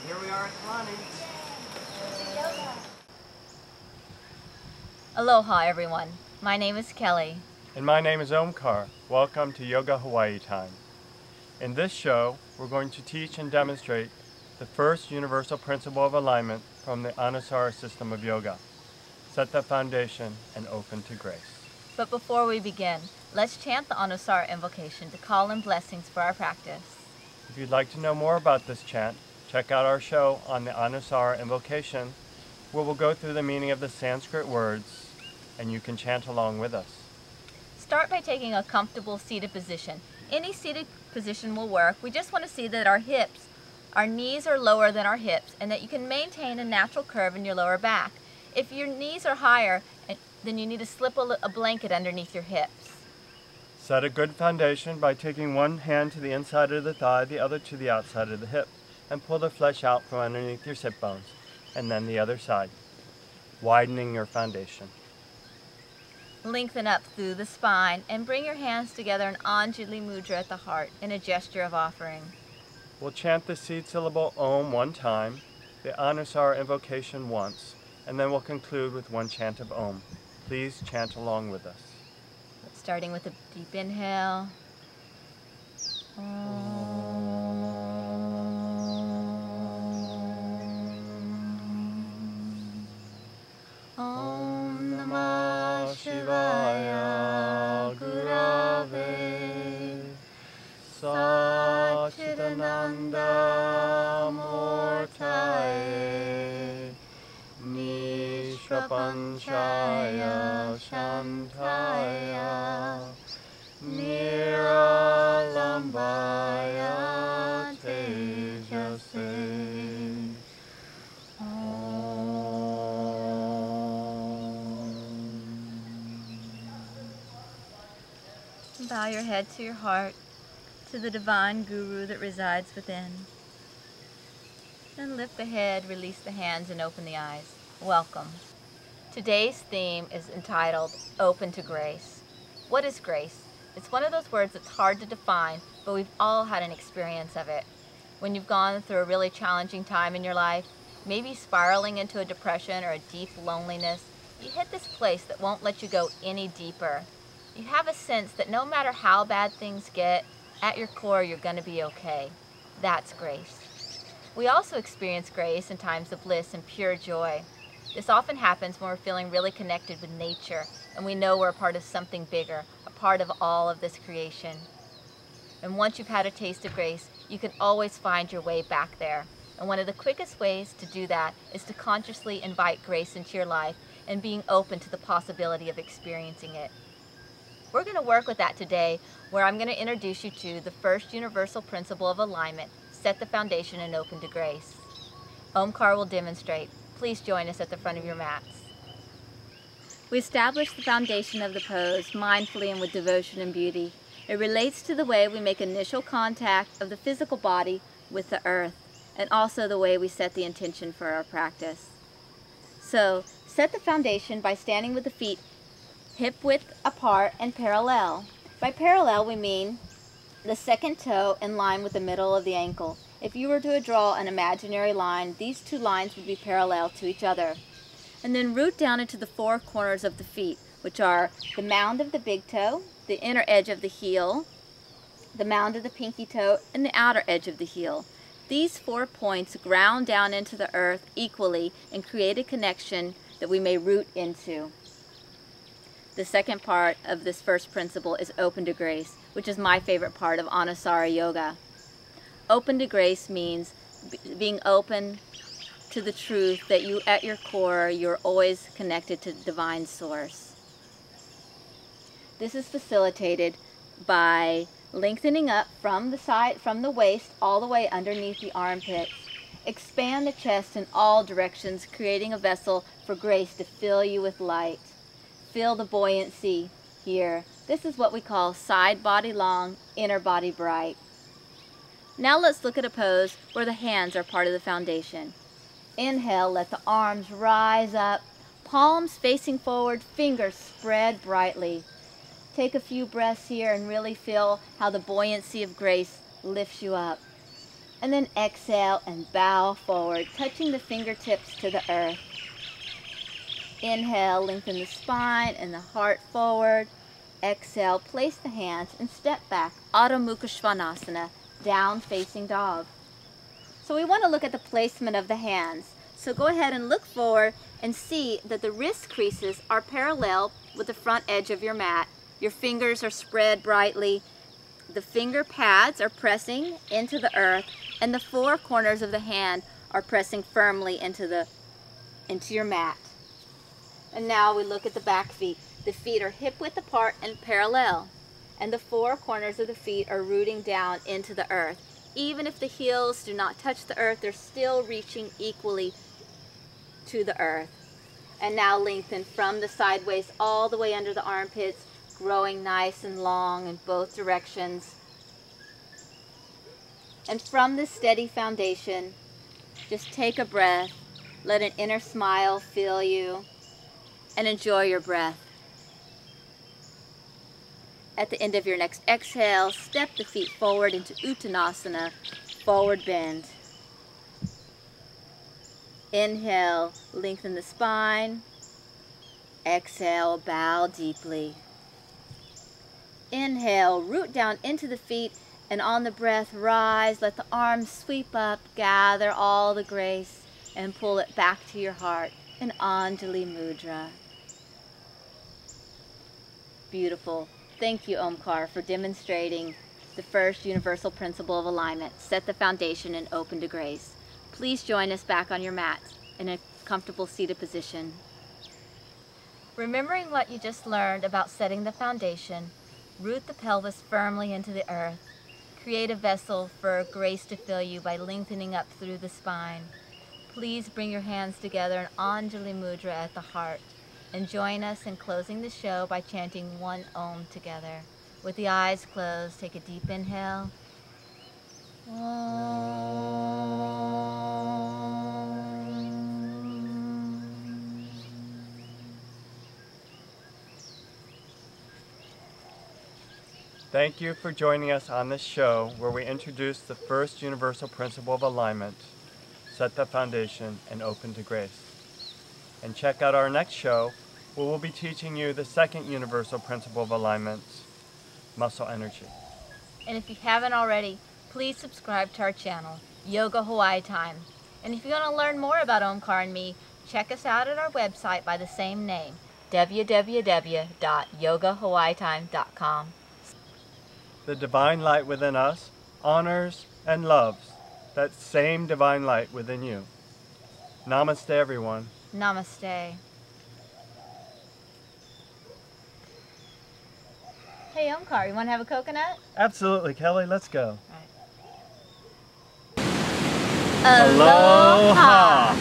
Here we are at Kalani. Aloha everyone, my name is Kelly. And my name is Omkar. Welcome to Yoga Hawaii Time. In this show, we're going to teach and demonstrate the first universal principle of alignment from the Anusara system of yoga. Set the foundation and open to grace. But before we begin, let's chant the Anusara invocation to call in blessings for our practice. If you'd like to know more about this chant, check out our show on the Anusara invocation, where we'll go through the meaning of the Sanskrit words, and you can chant along with us. Start by taking a comfortable seated position. Any seated position will work. We just want to see that our knees are lower than our hips, and that you can maintain a natural curve in your lower back. If your knees are higher, then you need to slip a blanket underneath your hips. Set a good foundation by taking one hand to the inside of the thigh, the other to the outside of the hip, and pull the flesh out from underneath your sit bones, and then the other side, widening your foundation. Lengthen up through the spine and bring your hands together in Anjali Mudra at the heart in a gesture of offering. We'll chant the seed syllable Om one time, the Anusara invocation once, and then we'll conclude with one chant of Om. Please chant along with us. Starting with a deep inhale. Om Namah Shivaya Gurave Satchidananda Murtaye Nishrapanchaya Shantaya Niralambaya Tejase. Bow your head to your heart, to the divine guru that resides within. Then lift the head, release the hands, and open the eyes. Welcome. Today's theme is entitled Open to Grace. What is grace? It's one of those words that's hard to define, but we've all had an experience of it. When you've gone through a really challenging time in your life, maybe spiraling into a depression or a deep loneliness, you hit this place that won't let you go any deeper. You have a sense that no matter how bad things get, at your core you're going to be okay. That's grace. We also experience grace in times of bliss and pure joy. This often happens when we're feeling really connected with nature and we know we're a part of something bigger, a part of all of this creation. And once you've had a taste of grace, you can always find your way back there. And one of the quickest ways to do that is to consciously invite grace into your life and being open to the possibility of experiencing it. We're going to work with that today, where I'm going to introduce you to the first universal principle of alignment, set the foundation and open to grace. Omkar will demonstrate. Please join us at the front of your mats. We establish the foundation of the pose mindfully and with devotion and beauty. It relates to the way we make initial contact of the physical body with the earth, and also the way we set the intention for our practice. So, set the foundation by standing with the feet hip width apart and parallel. By parallel, we mean the second toe in line with the middle of the ankle. If you were to draw an imaginary line, these two lines would be parallel to each other. And then root down into the four corners of the feet, which are the mound of the big toe, the inner edge of the heel, the mound of the pinky toe, and the outer edge of the heel. These 4 points ground down into the earth equally and create a connection that we may root into. The second part of this first principle is open to grace, which is my favorite part of Anusara Yoga. Open to grace means being open to the truth that you, at your core, you're always connected to the divine source. This is facilitated by lengthening up from the side, from the waist, all the way underneath the armpits. Expand the chest in all directions, creating a vessel for grace to fill you with light. Feel the buoyancy here. This is what we call side body long, inner body bright. Now let's look at a pose where the hands are part of the foundation. Inhale, let the arms rise up, palms facing forward, fingers spread brightly. Take a few breaths here and really feel how the buoyancy of grace lifts you up. And then exhale and bow forward, touching the fingertips to the earth. Inhale, lengthen the spine and the heart forward. Exhale, place the hands and step back, Adho Mukha Svanasana, down facing dog. So we want to look at the placement of the hands. So go ahead and look forward and see that the wrist creases are parallel with the front edge of your mat. Your fingers are spread brightly. The finger pads are pressing into the earth, and the four corners of the hand are pressing firmly into your mat. And now we look at the back feet. The feet are hip width apart and parallel, and the four corners of the feet are rooting down into the earth. Even if the heels do not touch the earth, they're still reaching equally to the earth. And now lengthen from the sideways all the way under the armpits, growing nice and long in both directions. And from this steady foundation, just take a breath, let an inner smile fill you, and enjoy your breath. At the end of your next exhale, step the feet forward into Uttanasana, forward bend. Inhale, lengthen the spine. Exhale, bow deeply. Inhale, root down into the feet, and on the breath, rise. Let the arms sweep up, gather all the grace, and pull it back to your heart in Anjali Mudra. Beautiful. Thank you, Omkar, for demonstrating the first universal principle of alignment. Set the foundation and open to grace. Please join us back on your mat in a comfortable seated position. Remembering what you just learned about setting the foundation, root the pelvis firmly into the earth. Create a vessel for grace to fill you by lengthening up through the spine. Please bring your hands together in Anjali Mudra at the heart. And join us in closing the show by chanting one Om together. With the eyes closed, take a deep inhale. Om. Thank you for joining us on this show where we introduce the first universal principle of alignment, set the foundation, and open to grace. And check out our next show where we'll be teaching you the second universal principle of alignment, muscle energy. And if you haven't already, please subscribe to our channel, Yoga Hawaii Time. And if you want to learn more about Omkar and me, check us out at our website by the same name, www.yogahawaiitime.com. The divine light within us honors and loves that same divine light within you. Namaste, everyone. Namaste. Hey, Omkar, you want to have a coconut? Absolutely, Kelly. Let's go. All right. Aloha.